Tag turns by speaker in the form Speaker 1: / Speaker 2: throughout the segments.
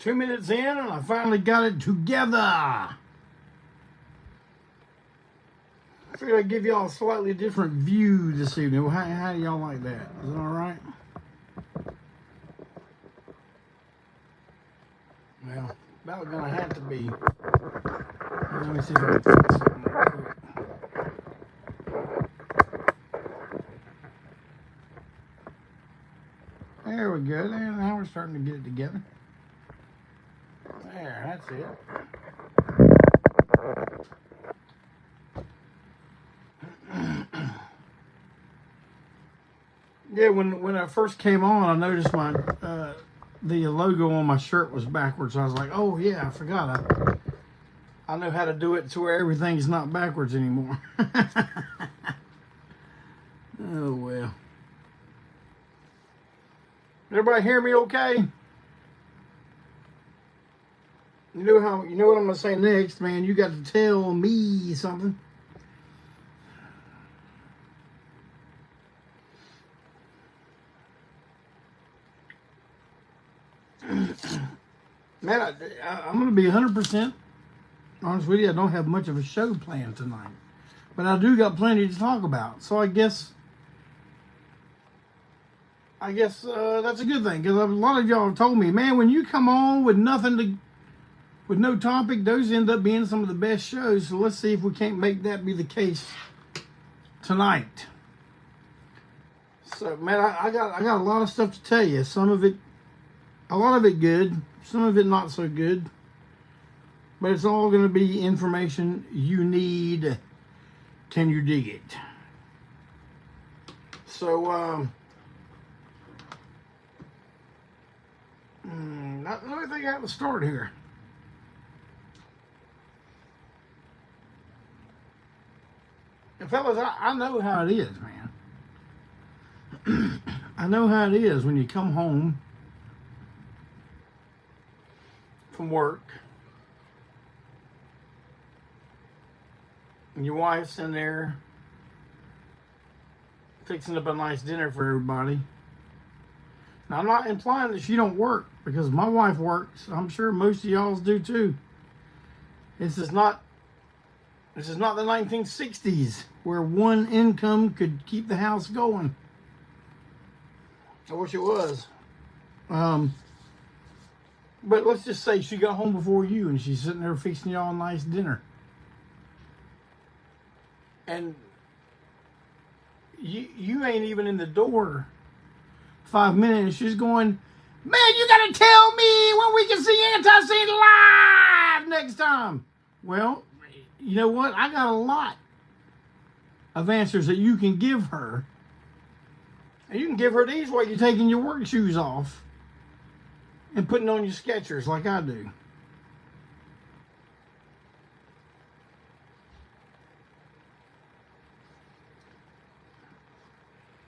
Speaker 1: 2 minutes in, and I finally got it together. I figured I'd give y'all a slightly different view this evening. Well, how do y'all like that? Is it all right? Well, that was going to have to be. Let me see if I can fix something real quick. There we go. There, now we're starting to get it together. There, that's it. Yeah, when I first came on, I noticed my the logo on my shirt was backwards. I was like, oh yeah, I forgot. I know how to do it to where everything's not backwards anymore. Oh well. Everybody hear me okay? You know what I'm gonna say next, man. You got to tell me something. Man, I'm gonna be 100% honest with you. I don't have much of a show planned tonight, but I do got plenty to talk about. So I guess that's a good thing, because a lot of y'all told me, man, when you come on with with no topic, those end up being some of the best shows. So let's see if we can't make that be the case tonight. So, man, I got a lot of stuff to tell you. A lot of it good, some of it not so good. But it's all going to be information you need. Can you dig it? So, let me think how to start here. And fellas, I know how it is, man. I know how it is when you come home from work and your wife's in there fixing up a nice dinner for everybody. Now, I'm not implying that she don't work, because my wife works. I'm sure most of y'all's do too. This is not the 1960s where one income could keep the house going. I wish it was. But let's just say she got home before you and she's sitting there fixing y'all a nice dinner. And you ain't even in the door 5 minutes. She's going, man, you got to tell me when we can see ANTiSEEN live next time. Well, you know what? I got a lot of answers that you can give her. And you can give her these while you're taking your work shoes off and putting on your Skechers like I do.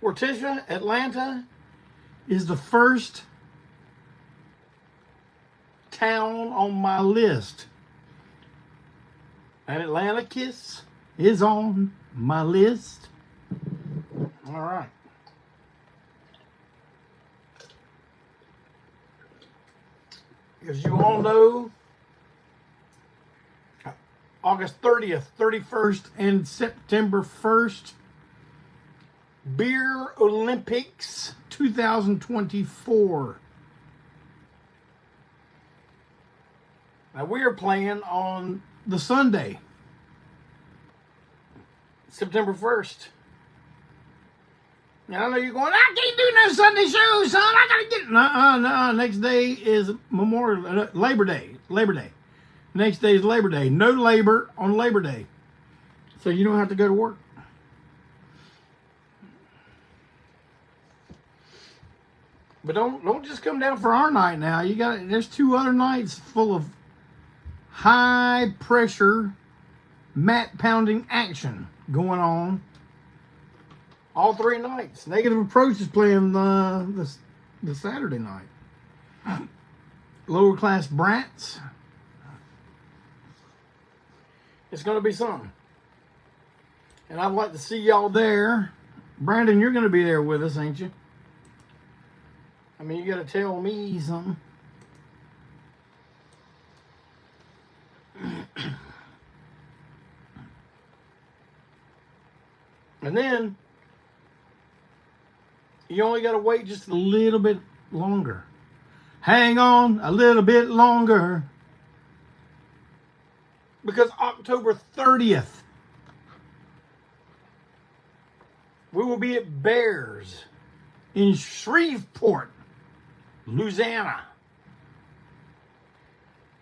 Speaker 1: Orticia, Atlanta is the first town on my list. And Atlanta Kiss is on my list. All right. As you all know, August 30th, 31st, and September 1st, Beer Olympics 2024. Now, we are playing on the Sunday, September 1st. Now, I know you're going, I can't do no Sunday shows, son. I got to get it. No. Next day is Labor Day. Next day is Labor Day. No labor on Labor Day. So you don't have to go to work. But don't just come down for our night now. There's 2 other nights full of high pressure mat pounding action going on. All 3 nights. Negative Approach is playing the Saturday night. Lower Class Brats. It's going to be something. And I'd like to see y'all there. Brandon, you're going to be there with us, ain't you? I mean, you got to tell me something. And then you only got to wait just a little bit longer. Hang on a little bit longer. Because October 30th, we will be at Bears in Shreveport, Louisiana.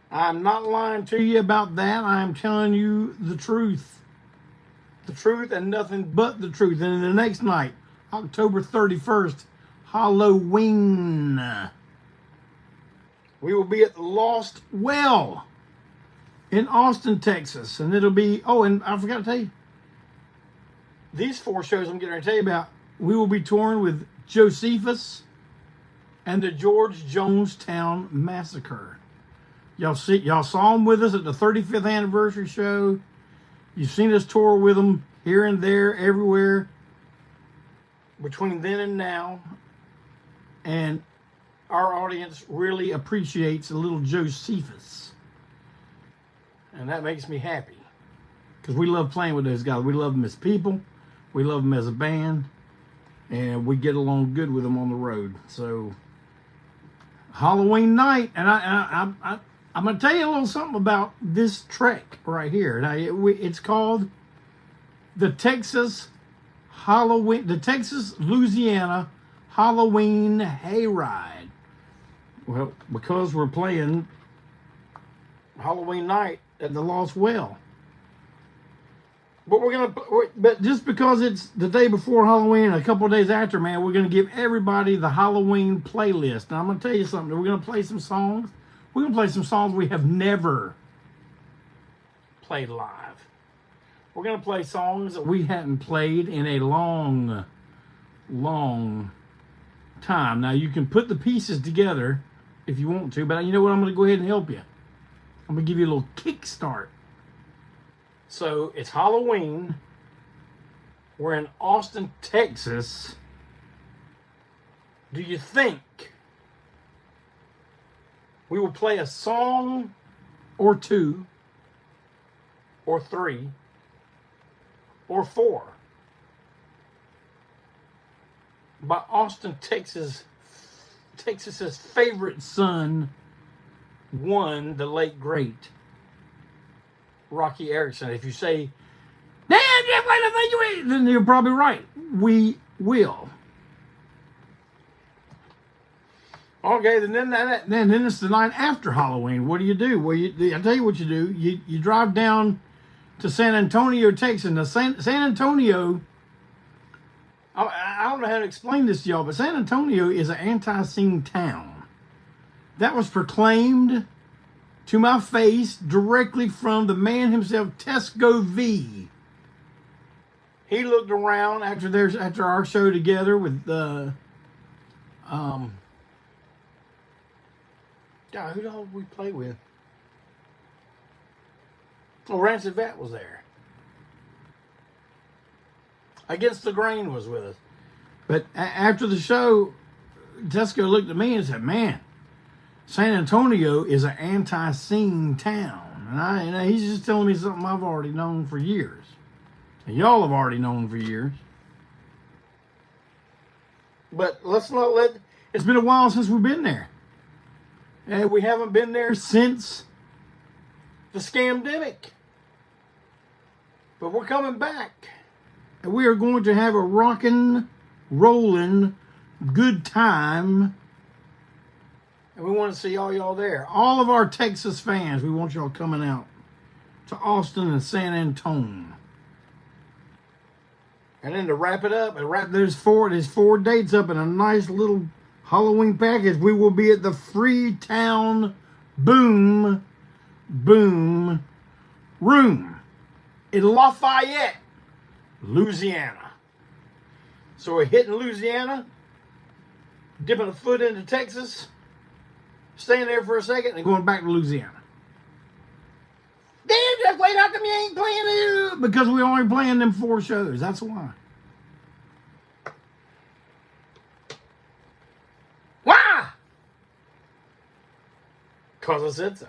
Speaker 1: I'm not lying to you about that. I'm telling you the truth. The truth and nothing but the truth. And the next night, October 31st, Halloween, we will be at the Lost Well in Austin, Texas. And it'll be, oh, and I forgot to tell you, these 4 shows I'm getting ready to tell you about, we will be touring with Josephus and the George Jonestown Massacre. Y'all saw them with us at the 35th anniversary show. You've seen us tour with them here and there, everywhere, between then and now. And our audience really appreciates a little Josephus. And that makes me happy. Because we love playing with those guys. We love them as people. We love them as a band. And we get along good with them on the road. So, Halloween night. And I'm going to tell you a little something about this trek right here. Now, it's called the Texas Louisiana Halloween Hayride. Well, because we're playing Halloween night at the Lost Well. But just because it's the day before Halloween and a couple of days after, man, we're going to give everybody the Halloween playlist. Now, I'm going to tell you something. We're going to play some songs. We're going to play some songs we have never played live. We're going to play songs that we hadn't played in a long, long time. Now, you can put the pieces together if you want to, but you know what? I'm going to go ahead and help you. I'm going to give you a little kickstart. So, it's Halloween. We're in Austin, Texas. Do you think we will play a song or 2 or 3 or 4 by Austin, Texas's favorite son, one, the late great Rocky Erickson? If you say, "Damn, Jeff, wait a minute," then you're probably right. We will. Okay, then it's the night after Halloween. What do? Well, I tell you what you do. You drive down to San Antonio, Texas. Now, San Antonio, I don't know how to explain this to y'all, but San Antonio is an anti-scene town. That was proclaimed to my face directly from the man himself, Tesco V. He looked around after our show together with God, who the hell did we play with? Oh, Rancid Vat was there. Against the Grain was with us. But after the show, Tesco looked at me and said, "Man, San Antonio is an anti-scene town." And he's just telling me something I've already known for years. And y'all have already known for years. But let's not let... It's been a while since we've been there. And we haven't been there since the scamdemic. But we're coming back. And we are going to have a rockin', rollin', good time. And we want to see all y'all there. All of our Texas fans, we want y'all coming out to Austin and San Antonio. And then to wrap it up, there's four dates up in a nice little Halloween package. We will be at the Freetown Boom Room in Lafayette, Louisiana. So we're hitting Louisiana, dipping a foot into Texas, staying there for a second, and going back to Louisiana. Damn, Jeff, wait, how come you ain't playing it? Because we're only playing them 4 shows. That's why. Why? Because I said so.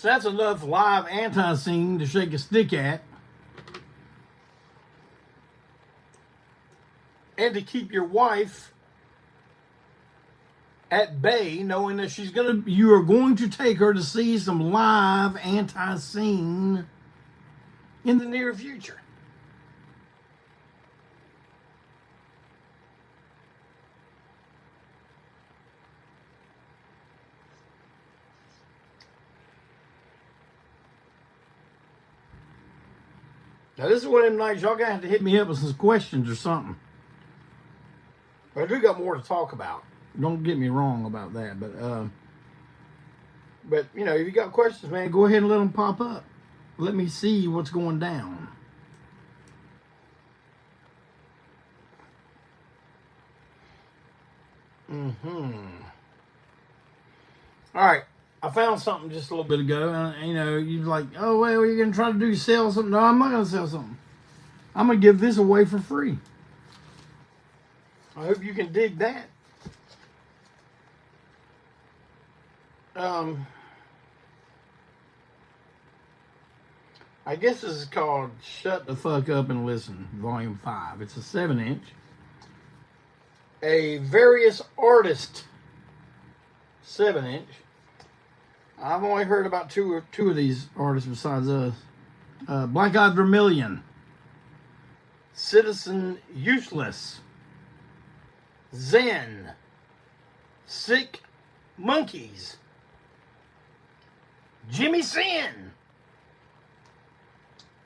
Speaker 1: So that's enough live anti-scene to shake a stick at. And to keep your wife at bay, knowing that you are going to take her to see some live anti-scene in the near future. Now, this is one of them nights y'all gonna have to hit me up with some questions or something. But I do got more to talk about. Don't get me wrong about that. But you know, if you got questions, man, go ahead and let them pop up. Let me see what's going down. All right. I found something just a little bit ago. You know, you're like, oh, well, what are you going to try to do? Sell something? No, I'm not going to sell something. I'm going to give this away for free. I hope you can dig that. I guess this is called Shut the Fuck Up and Listen, Volume 5. It's a 7-inch. A various artist 7-inch. I've only heard about two of these artists besides us. Black Eyed Vermilion, Citizen Useless, Zen, Sick Monkeys, Jimmy Sin,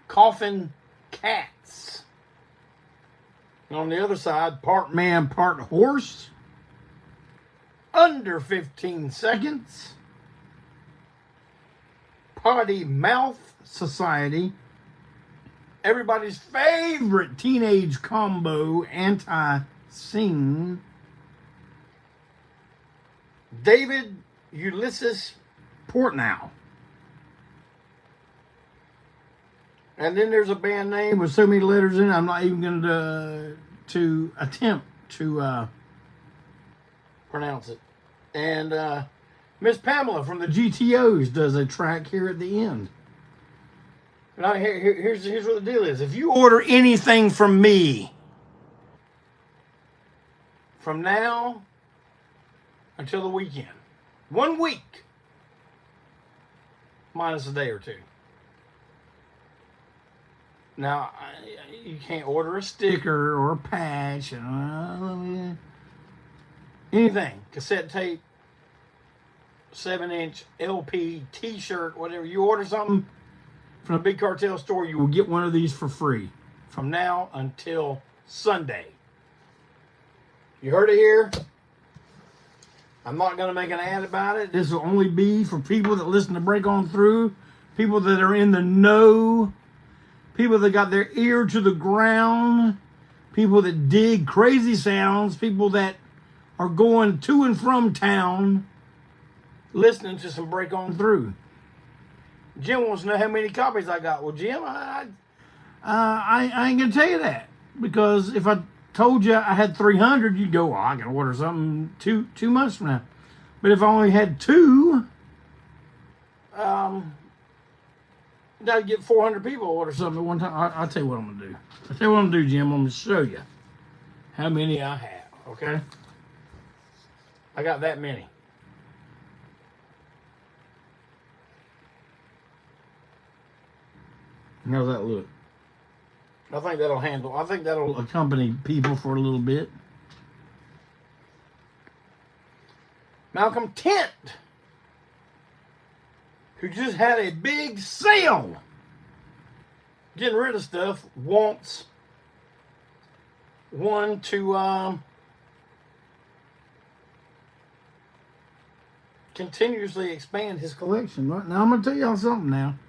Speaker 1: Coffin Cats. And on the other side, Part Man, Part Horse, Under 15 Seconds, Potty Mouth Society, everybody's favorite teenage combo, ANTiSEEN, David Ulysses Portnow. And then there's a band name with so many letters in it, I'm not even going to attempt to pronounce it. And Miss Pamela from the GTOs does a track here at the end. Now, here's what the deal is. If you order anything from me from now until the weekend, 1 week, minus a day or two. Now, you can't order a sticker or a patch, anything, cassette tape, 7-inch LP, T-shirt, whatever. You order something from the Big Cartel Store, you will get one of these for free from now until Sunday. You heard it here. I'm not going to make an ad about it. This will only be for people that listen to Break On Through, people that are in the know, people that got their ear to the ground, people that dig crazy sounds, people that are going to and from town listening to some Break On Through. Jim wants to know how many copies I got. Well, Jim, I ain't going to tell you that. Because if I told you I had 300, you'd go, well, I can order something 2 months from now. But if I only had 2, I'd get 400 people order something at one time. I'll tell you what I'm going to do. I'll tell you what I'm going to do, Jim. I'm going to show you how many I have, okay? I got that many. How's that look? I think that'll accompany people for a little bit. Malcolm Tent, who just had a big sale, getting rid of stuff, wants one to continuously expand his collection. Right now, I'm going to tell y'all something now.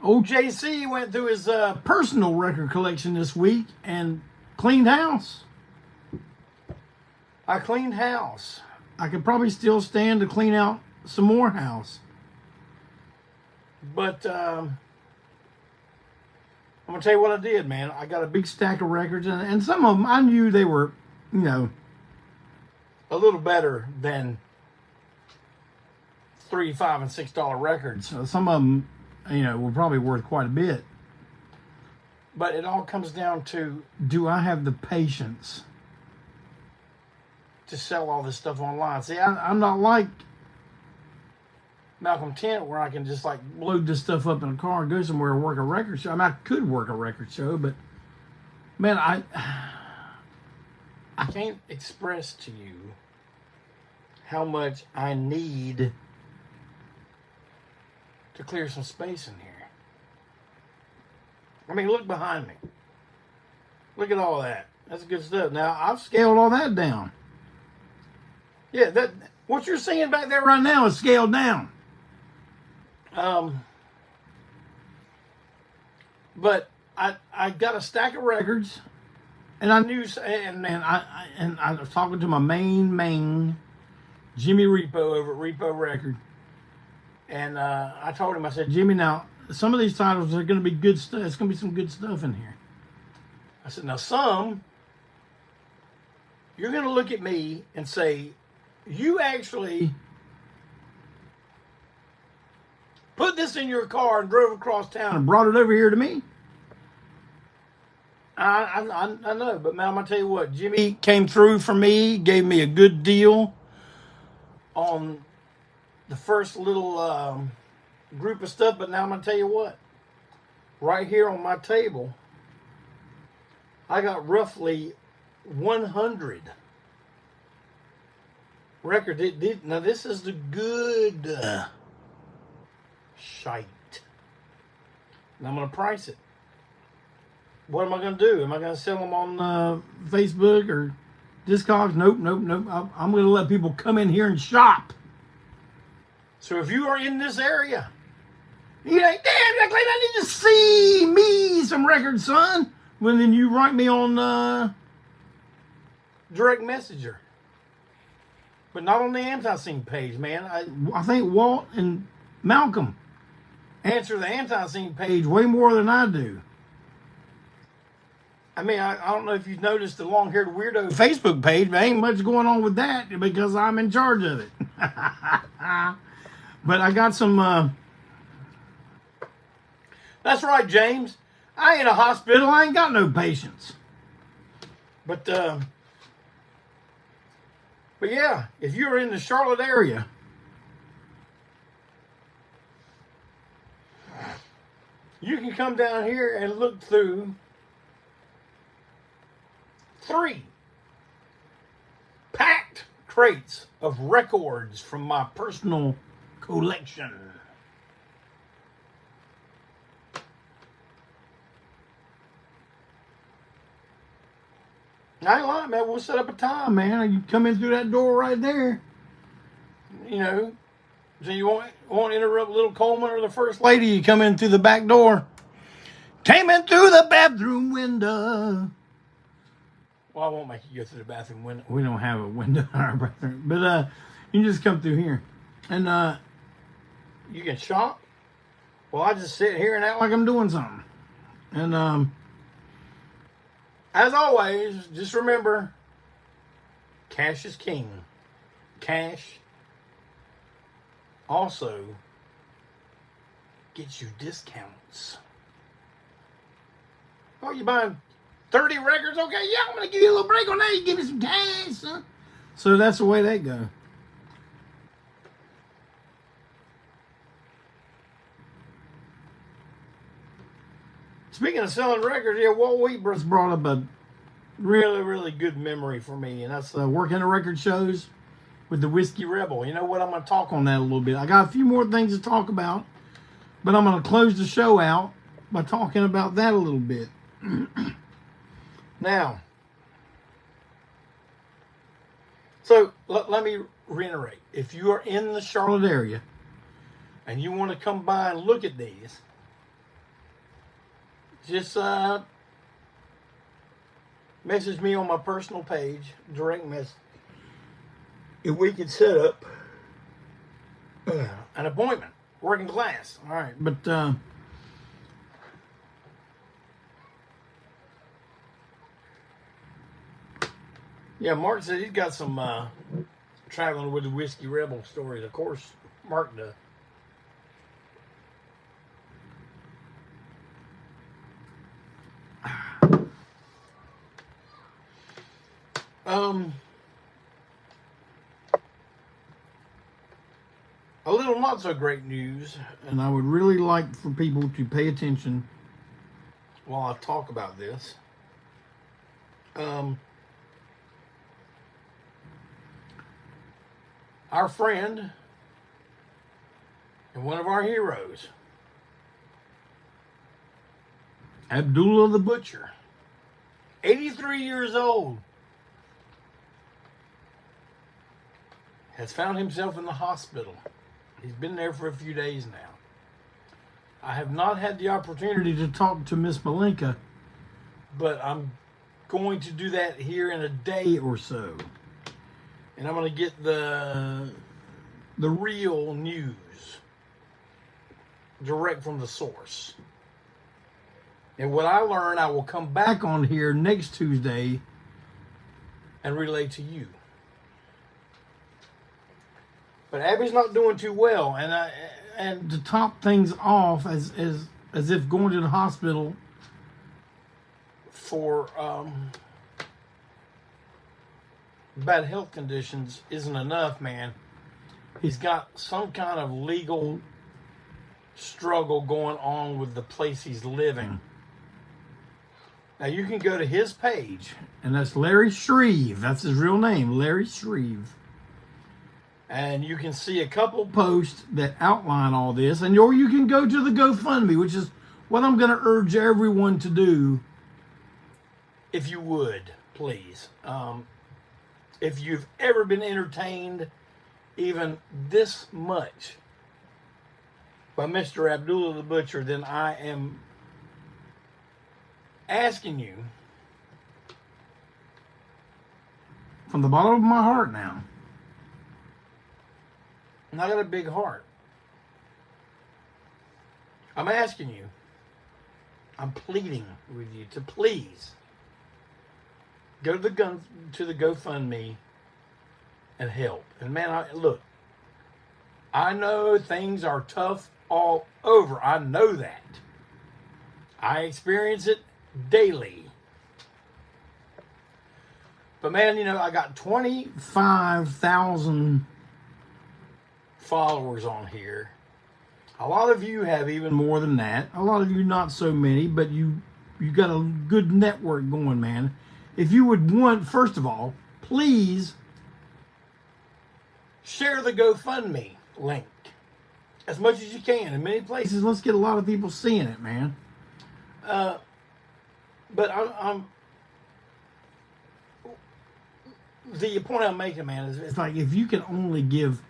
Speaker 1: Old JC went through his personal record collection this week and cleaned house. I cleaned house. I could probably still stand to clean out some more house. But I'm going to tell you what I did, man. I got a big stack of records, and some of them I knew they were, you know, a little better than $3, $5, and $6 records. So some of them, you know, were probably worth quite a bit. But it all comes down to, do I have the patience to sell all this stuff online? See, I'm not like Malcolm Tent, where I can just like load this stuff up in a car and go somewhere and work a record show. I mean, I could work a record show, but man, I can't express to you how much I need to clear some space in here. I mean, look behind me. Look at all that. That's good stuff. Now, I've scaled all that down. Yeah, that what you're seeing back there right now is scaled down. But I got a stack of records, and I knew, and I was talking to my main Jimmy Repo over at Repo Record, and I told him, I said, Jimmy, now some of these titles are going to be good stuff. It's going to be some good stuff in here. I said, now some, you're going to look at me and say, you actually put this in your car and drove across town and brought it over here to me. I know, but man, I'm going to tell you what, Jimmy came through for me, gave me a good deal on the first little group of stuff, but now I'm going to tell you what, right here on my table, I got roughly 100 records. Now this is the good shite. And I'm going to price it. What am I going to do? Am I going to sell them on Facebook or Discogs? Nope. I'm going to let people come in here and shop. So if you are in this area, you're like, damn, Clayton, I need to see me some records, son. Well, then you write me on direct messenger. But not on the ANTiSEEN page, man. I think Walt and Malcolm answer the ANTiSEEN page way more than I do. I mean, I don't know if you've noticed the long-haired weirdo Facebook page, but ain't much going on with that because I'm in charge of it. But I got some... That's right, James. I ain't a hospital. I ain't got no patience. But yeah, if you're in the Charlotte area, you can come down here and look through 3 packed crates of records from my personal collection. I ain't lying, man. We'll set up a time, man. You come in through that door right there. You know, so you won't interrupt little Coleman or the first lady. You come in through the back door. Came in through the bathroom window. Well, I won't make you go through the bathroom window. We don't have a window in our bathroom. But you can just come through here. And you can shop. Well, I just sit here and act like I'm doing something. And as always, just remember, cash is king. Cash also gets you discounts. Oh, you buying 30 records? Okay, yeah, I'm going to give you a little break on that. You give me some cash, son. So that's the way that goes. Speaking of selling records, yeah, Walt Wheat brought up a really, really good memory for me, and that's working the record shows with the Whiskey Rebel. You know what? I'm going to talk on that a little bit. I got a few more things to talk about, but I'm going to close the show out by talking about that a little bit. Now, so let me reiterate. If you are in the Charlotte area and you want to come by and look at these, just message me on my personal page, direct message, if we could set up an appointment, working class. All right, but yeah, Mark said he's got some traveling with the Whiskey Rebel stories. Of course, Mark the a little not so great news, and I would really like for people to pay attention while I talk about this. Our friend and one of our heroes, Abdullah the Butcher, 83 years old, has found himself in the hospital. He's been there for a few days now. I have not had the opportunity to talk to Miss Malenka, but I'm going to do that here in a day or so. And I'm going to get the real news direct from the source. And what I learn, I will come back on here next Tuesday and relay to you. But Abby's not doing too well, and to top things off, as if going to the hospital for bad health conditions isn't enough, man. He's got some kind of legal struggle going on with the place he's living. Now you can go to his page, and that's Larry Shreve. That's his real name, Larry Shreve. And you can see a couple posts that outline all this, or you can go to the GoFundMe, which is what I'm going to urge everyone to do, if you would, please. If you've ever been entertained even this much by Mr. Abdullah the Butcher, then I am asking you from the bottom of my heart now. And I got a big heart. I'm asking you, I'm pleading with you to please go to the GoFundMe and help. And man, look, I know things are tough all over. I know that. I experience it daily. But man, you know, I got 25,000 followers on here. A lot of you have even more than that. A lot of you not so many, but you got a good network going, man. If you would want, first of all, please share the GoFundMe link as much as you can in many places. Let's get a lot of people seeing it, man. But the point I'm making, man, is it's like if you can only give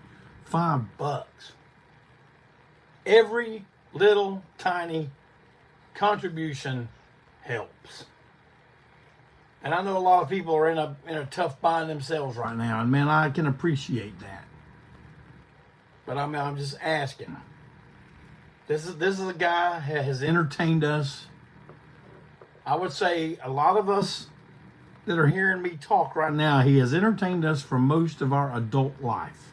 Speaker 1: $5, every little tiny contribution helps. And I know a lot of people are in a tough bind themselves right now, and man, I can appreciate that. But I'm just asking. This is a guy who has entertained us. I would say a lot of us that are hearing me talk right now, he has entertained us for most of our adult life.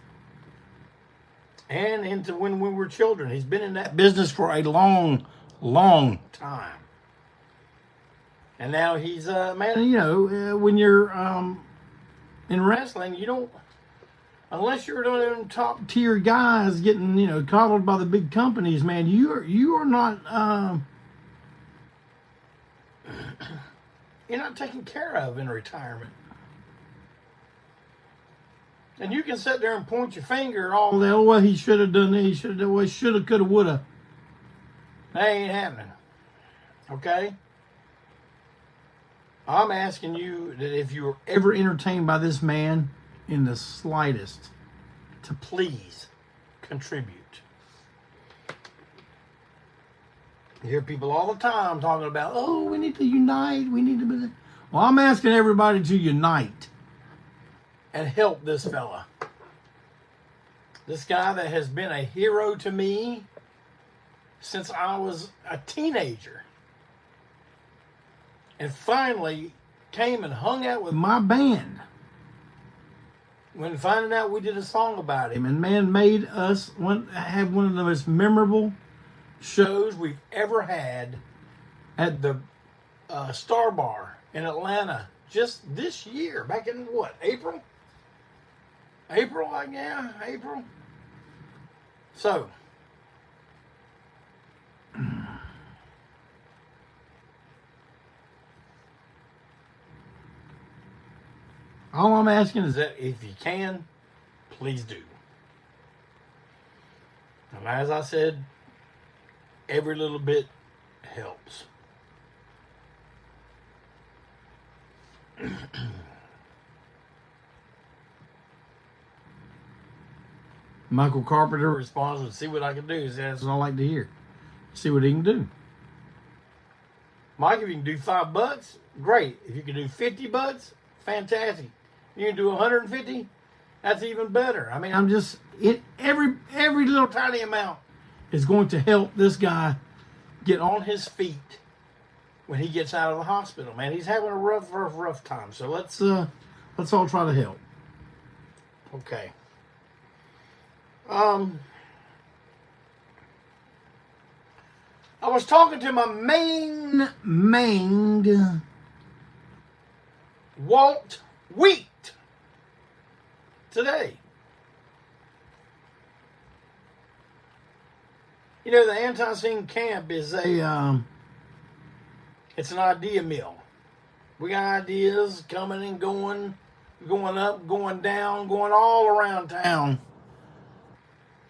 Speaker 1: And into when we were children. He's been in that business for a long, long time. And now he's, man, you know, when you're in wrestling, you don't, unless you're one of them top tier guys getting, you know, coddled by the big companies, man, you are not, you're not taken care of in retirement. And you can sit there and point your finger all the, oh, well, he should have done this, he should have done, well, shoulda, coulda, woulda. That ain't happening. Okay? I'm asking you that if you were ever entertained by this man in the slightest, to please contribute. You hear people all the time talking about, oh, we need to unite, we need to... Well, I'm asking everybody to unite and help this fella. This guy that has been a hero to me since I was a teenager. And finally came and hung out with my band. when finding out we did a song about him, and man made us have one of the most memorable shows we've ever had at the Star Bar in Atlanta just this year, back in what, April? Yeah, April. So, all I'm asking is that if you can, please do. And as I said, every little bit helps. Michael Carpenter responds with, see what I can do. He says, that's what I like to hear. See what he can do. Mike, if you can do $5, great. If you can do $50, fantastic. You can do 150, that's even better. I mean, I'm just, every little tiny amount is going to help this guy get on his feet when he gets out of the hospital. Man, he's having a rough time. So let's all try to help. Okay. I was talking to my main Walt Wheat today. You know, the ANTiSEEN camp is it's an idea mill. We got ideas coming and going up, going down, going all around town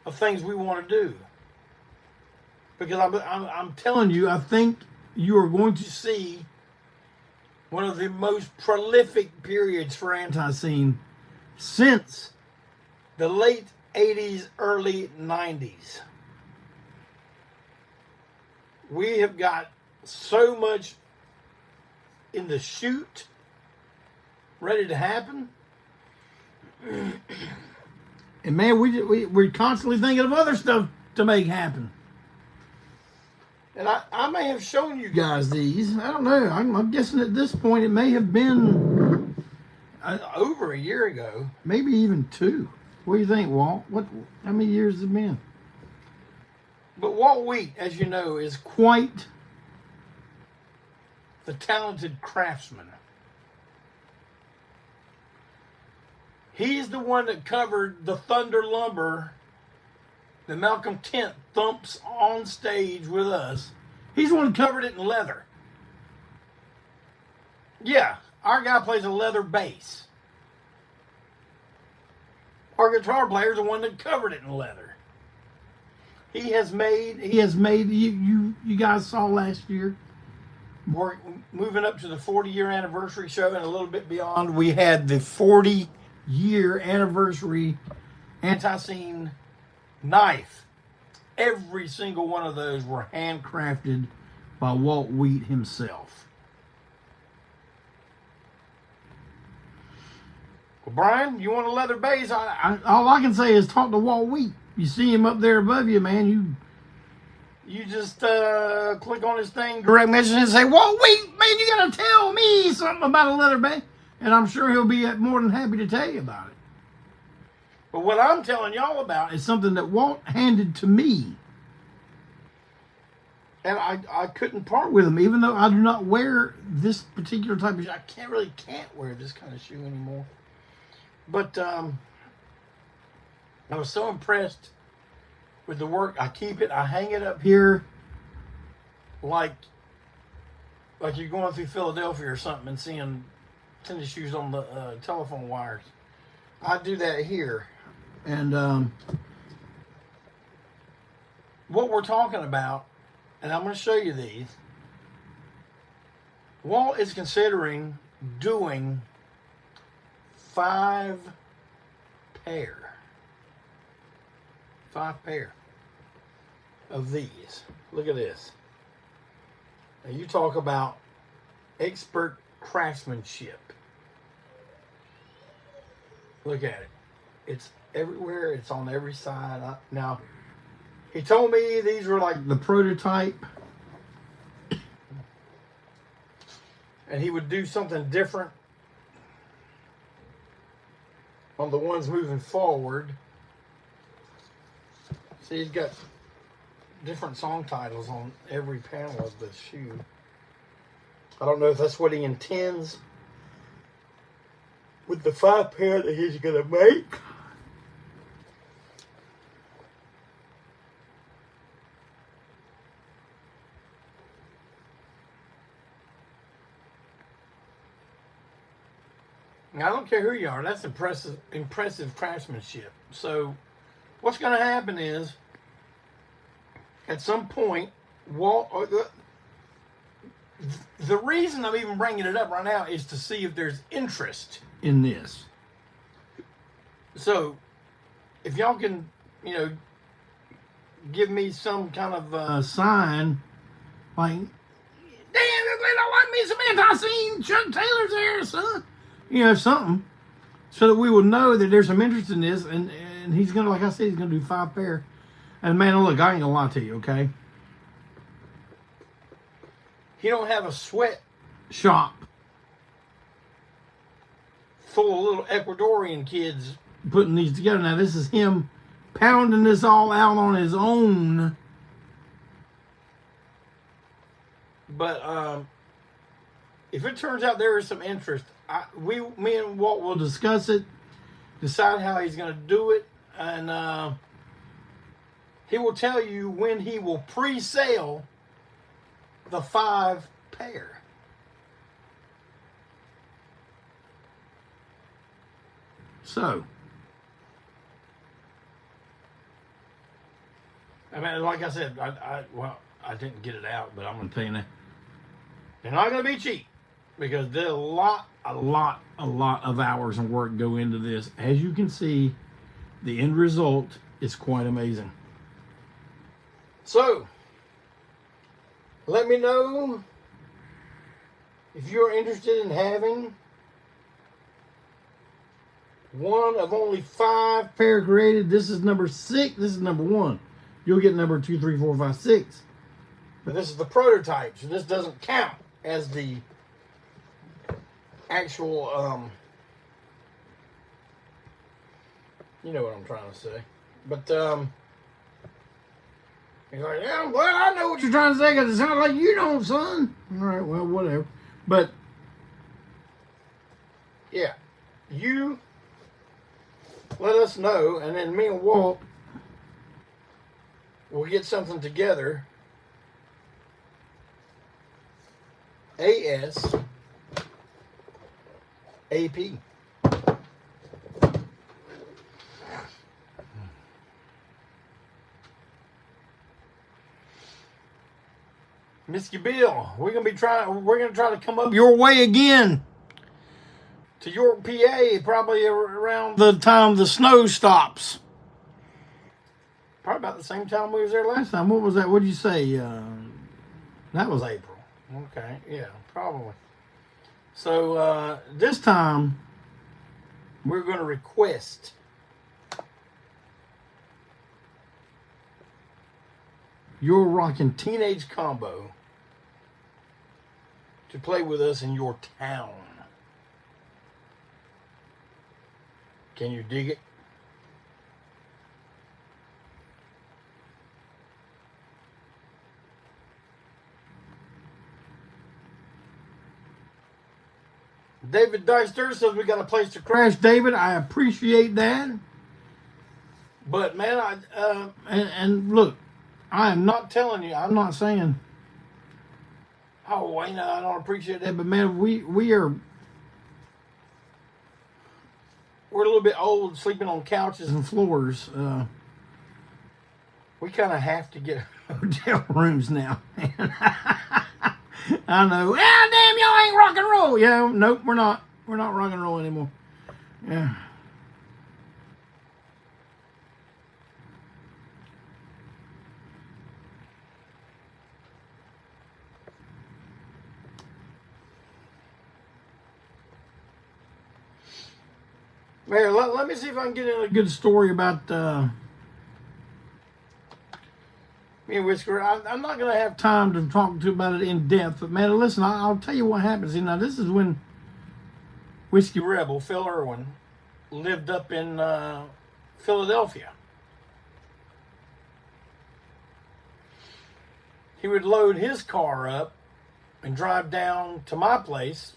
Speaker 1: of things we want to do. Because I'm telling you, I think you are going to see one of the most prolific periods for ANTiSEEN since the late 80s, early 90s. We have got so much in the chute ready to happen. And man, we're constantly thinking of other stuff to make happen. And I may have shown you guys these. I don't know. I'm guessing at this point it may have been over a year ago. Maybe even 2. What do you think, Walt? How many years has it been? But Walt Wheat, as you know, is quite the talented craftsman. He's the one that covered the Thunder Lumber that Malcolm Tent thumps on stage with us. He's the one that covered it in leather. Yeah, our guy plays a leather bass. Our guitar player's the one that covered it in leather. He has made, you guys saw last year, we're moving up to the 40-year anniversary show and a little bit beyond. We had the 40-year anniversary ANTiSEEN knife. Every single one of those were handcrafted by Walt Wheat himself. Well, Brian, you want a leather base? All I can say is talk to Walt Wheat. You see him up there above you, man. You just click on his thing, direct message, and say, Walt Wheat, man, you got to tell me something about a leather base. And I'm sure he'll be more than happy to tell you about it. But what I'm telling y'all about is something that Walt handed to me. And I couldn't part with him, even though I do not wear this particular type of shoe. I can't wear this kind of shoe anymore. But I was so impressed with the work. I keep it. I hang it up here like you're going through Philadelphia or something and seeing tennis shoes on the telephone wires. I do that here. And what we're talking about, and I'm going to show you these, Walt is considering doing 5 pair of these. Look at this. Now you talk about expert craftsmanship. Look at it. It's everywhere. It's on every side. Now, he told me these were like the prototype. And he would do something different on the ones moving forward. See, he's got different song titles on every panel of the shoe. I don't know if that's what he intends with the 5 pair that he's going to make. I don't care who you are. That's impressive craftsmanship. So what's going to happen is, at some point, Walt... The reason I'm even bringing it up right now is to see if there's interest in this. So, if y'all can, you know, give me some kind of sign, like, damn, I want me some ANTiSEEN Chuck Taylor's here, son. You know, something, so that we will know that there's some interest in this, and he's gonna, like I said, he's gonna do 5 pair. And man, look, I ain't gonna lie to you, okay? He don't have a sweat shop full of little Ecuadorian kids putting these together. Now, this is him pounding this all out on his own. But if it turns out there is some interest, me and Walt will discuss it, decide how he's going to do it, and he will tell you when he will pre-sale the 5 pair. So, I mean, like I said, I didn't get it out, but I'm going to tell you now, they're not going to be cheap, because there's a lot of hours and work go into this. As you can see, the end result is quite amazing. So, let me know if you're interested in having one of only 5 pair created. This is number 6. This is number 1. You'll get number 2, 3, 4, 5, 6. But this is the prototype, so this doesn't count as the actual, you know what I'm trying to say. But, he's like, yeah, I'm glad I know what you're trying to say, because it sounds like you don't, son. All right, well, whatever. But, yeah, you let us know, and then me and Walt will get something together. ASAP. Mr. Bill, we're gonna try to come up your way again to York, PA, probably around the time the snow stops. Probably about the same time we was there last time. What was that? What did you say? That was April. Okay, yeah, probably. So this time we're going to request your rockin' teenage combo to play with us in your town. Can you dig it? David Dyster says we got a place to crash. David, I appreciate that. But man, and look, I am not telling you, I'm not saying, oh, I don't appreciate that. But man, we're a little bit old, sleeping on couches and floors. We kind of have to get hotel rooms now. I know. Ah, damn, y'all ain't rock and roll. Yeah, nope, we're not. We're not rock and roll anymore. Yeah. Here, let me see if I can get in a good story about me and Whisker. I'm not going to have time to talk to you about it in depth, but man, listen, I'll tell you what happens. Now, this is when Whiskey Rebel, Phil Irwin, lived up in Philadelphia. He would load his car up and drive down to my place.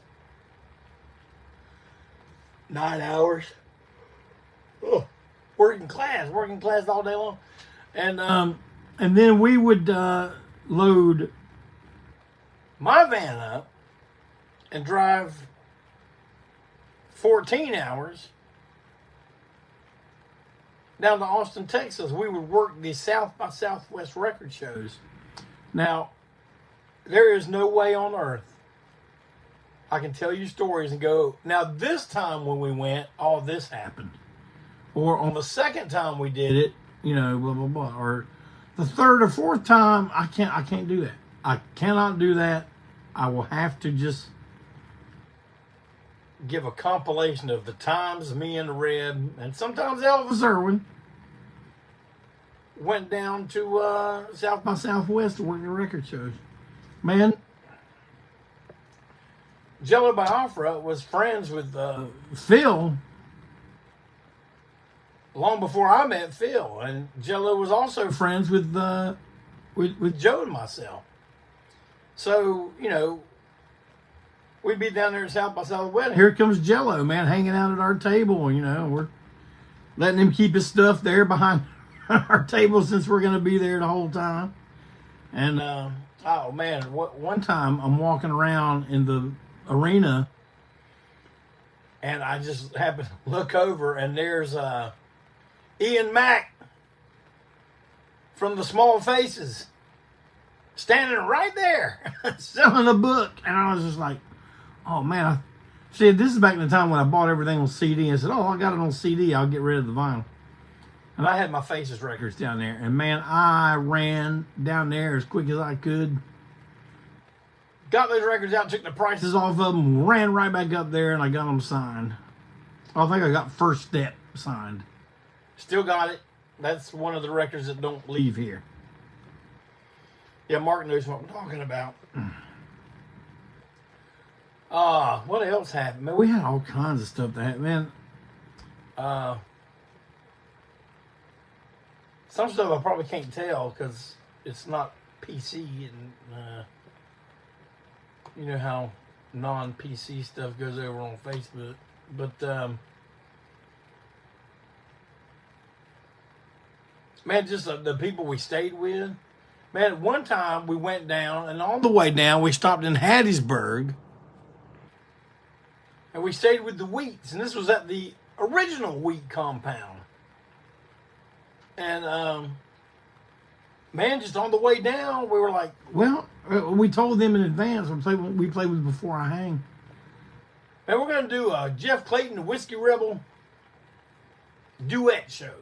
Speaker 1: 9 hours. Oh, working class all day long. And then we would load my van up and drive 14 hours down to Austin, Texas. We would work the South by Southwest record shows. Now, there is no way on earth I can tell you stories and go, now this time when we went, all this happened. Or on the second time we did it, you know, blah, blah, blah. Or the third or fourth time, I can't do that. I cannot do that. I will have to just give a compilation of the times me and the Red, and sometimes Elvis Irwin, went down to South by Southwest to work the record shows. Man, Jello Biafra was friends with Phil long before I met Phil, and Jello was also friends with Joe and myself. So, you know, we'd be down there at South by Southwest. Here comes Jello, man, hanging out at our table. You know, we're letting him keep his stuff there behind our table since we're going to be there the whole time. And, oh, man, one time I'm walking around in the arena, and I just happened to look over, and there's Ian Mack from the Small Faces standing right there selling a book. And I was just like, oh man, see, this is back in the time when I bought everything on CD and said, oh, I got it on CD, I'll get rid of the vinyl. And I had my Faces records down there, and man, I ran down there as quick as I could, got those records out, took the prices off of them, ran right back up there, and I got them signed. I think I got First Step signed. Still got it. That's one of the records that don't leave here. Yeah, Mark knows what I'm talking about. What else happened? Man, we had all kinds of stuff that happened. Man, some stuff I probably can't tell because it's not PC, and you know how non-PC stuff goes over on Facebook. But man, just the people we stayed with. Man, one time we went down, and on the way down, we stopped in Hattiesburg, and we stayed with the Wheats, and this was at the original Wheat compound. And, man, just on the way down, we were like, well, we told them in advance, we played with Before I Hang. Man, we're going to do a Jeff Clayton, Whiskey Rebel duet show.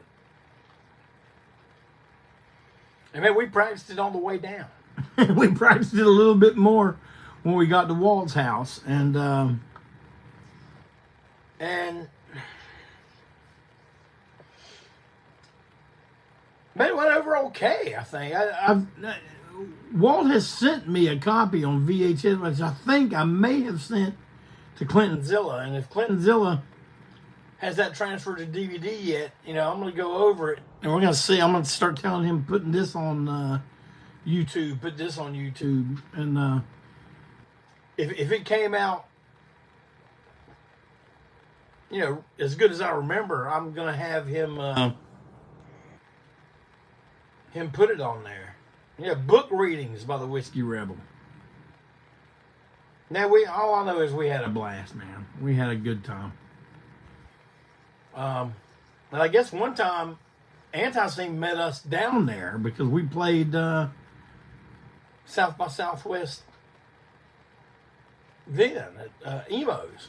Speaker 1: And man, we practiced it on the way down. We practiced it a little bit more when we got to Walt's house, and man, it went over okay, I think. Walt has sent me a copy on VHS, which I think I may have sent to Clinton Zilla, and if Clinton Zilla has that transferred to DVD yet, you know, I'm going to go over it, and we're going to see. I'm going to start telling him putting this on YouTube, put this on YouTube, and if it came out, you know, as good as I remember, I'm going to have him put it on there. Yeah, book readings by the Whiskey Rebel. Now, all I know is we had a blast, man. We had a good time. And I guess one time ANTiSEEN met us down there because we played South by Southwest then at Emo's.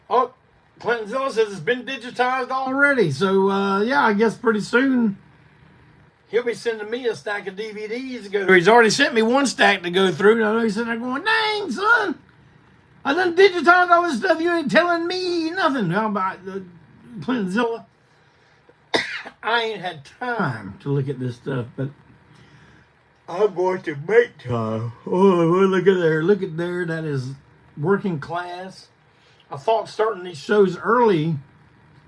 Speaker 1: Oh, Clinton Zilla says it's been digitized already. So, yeah, I guess pretty soon he'll be sending me a stack of DVDs to go through. He's already sent me one stack to go through. And I know he's sitting there going, dang, son, I done digitized all this stuff. You ain't telling me nothing. How about Clinton Zilla? I ain't had time to look at this stuff, but I'm going to make time. Oh, look at there. Look at there. That is working class. I thought starting these shows early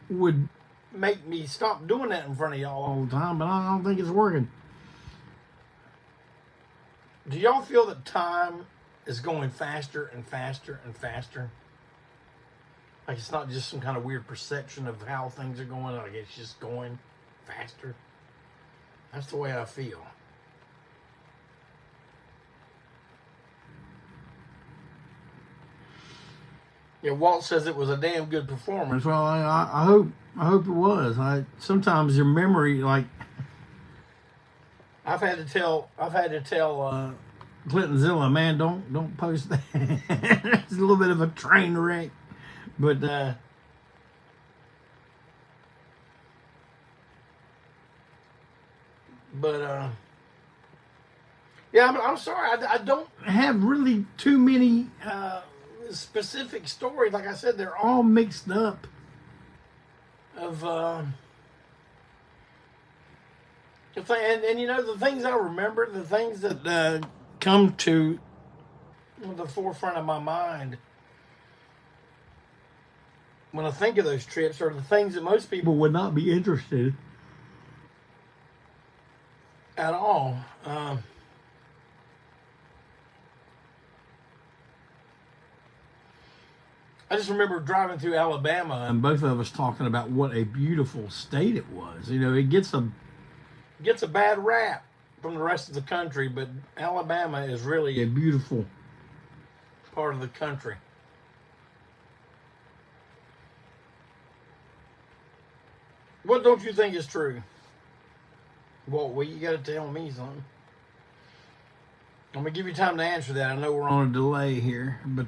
Speaker 1: would make me stop doing that in front of y'all all the time, but I don't think it's working. Do y'all feel that time is going faster and faster and faster? Like it's not just some kind of weird perception of how things are going, like it's just going faster. That's the way I feel. Yeah, Walt says it was a damn good performance. Well, I hope it was. Sometimes your memory, like I've had to tell Clinton Zilla, man, don't post that. It's a little bit of a train wreck, but yeah, I'm sorry. I don't have really too many specific stories. Like I said, they're all mixed up of and you know, the things I remember, the things that come to the forefront of my mind when I think of those trips are the things that most people would not be interested at all. I just remember driving through Alabama and both of us talking about what a beautiful state it was. You know, it gets a bad rap from the rest of the country, but Alabama is really a beautiful part of the country. What don't you think is true? Walt Wheat, you got to tell me something. I'm going to give you time to answer that. I know we're on a delay here, but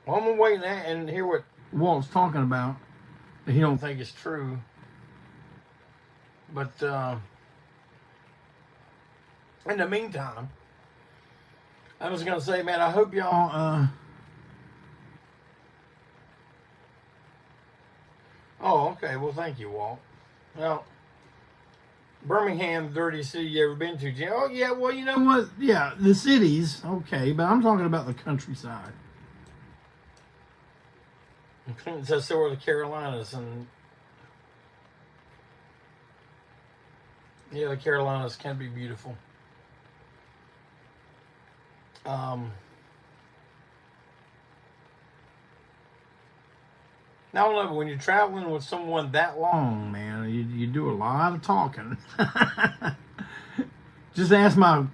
Speaker 1: well, I'm going to wait and hear what Walt's talking about that he don't think is true. But in the meantime, I was going to say, man, I hope y'all... Oh, okay. Well, thank you, Walt. Well, Birmingham, dirtiest city you ever been to, Jim? Oh, yeah, well, you know what? Yeah, the cities, okay, but I'm talking about the countryside. Clinton says so are the Carolinas, and yeah, the Carolinas can be beautiful. I don't know, but when you're traveling with someone that long, man, you do a lot of talking. Just ask my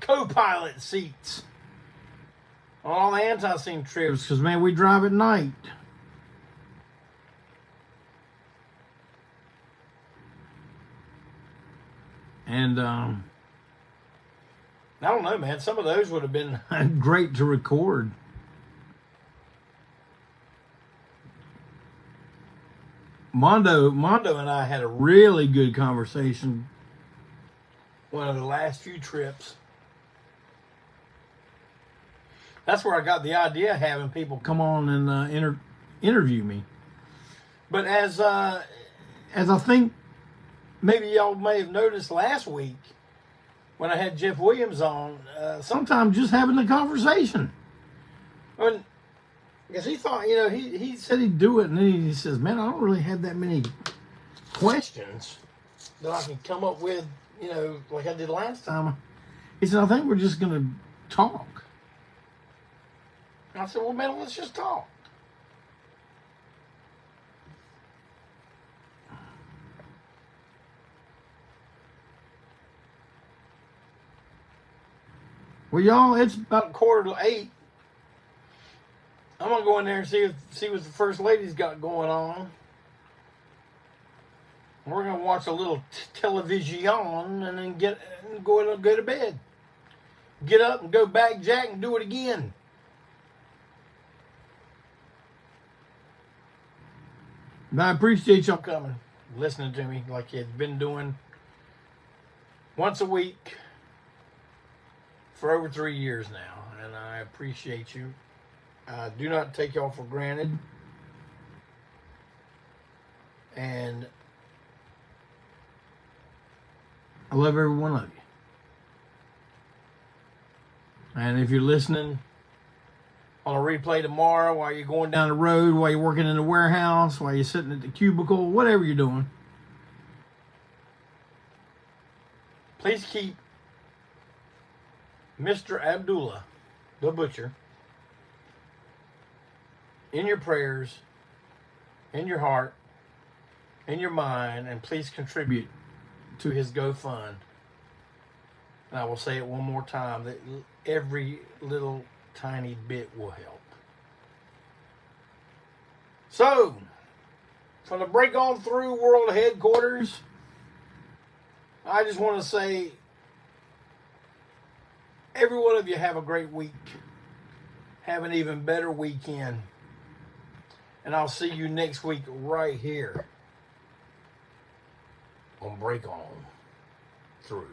Speaker 1: co-pilot seats on all the ANTiSEEN trips, because, man, we drive at night. And I don't know, man, some of those would have been great to record. Mondo and I had a really good conversation one of the last few trips. That's where I got the idea of having people come on and interview me. But as I think maybe y'all may have noticed last week when I had Jeff Williams on, sometimes just having the conversation. Because he thought, you know, he said he'd do it, and then he says, man, I don't really have that many questions that I can come up with, you know, like I did last time. He said, I think we're just going to talk. And I said, well, man, let's just talk. Well, y'all, it's about 7:45. I'm going to go in there and see what the First Lady's got going on. We're going to watch a little television and then go to bed. Get up and go back, Jack, and do it again. And I appreciate y'all coming, listening to me like you've been doing once a week for over 3 years now. And I appreciate you. I do not take y'all for granted. And I love every one of you. And if you're listening on a replay tomorrow, while you're going down the road, while you're working in the warehouse, while you're sitting at the cubicle, whatever you're doing, please keep Mr. Abdullah the Butcher in your prayers, in your heart, in your mind, and please contribute to his GoFund. And I will say it one more time, that every little tiny bit will help. So, from the Break On Through World Headquarters, I just want to say, every one of you have a great week. Have an even better weekend. And I'll see you next week right here on Break On Through.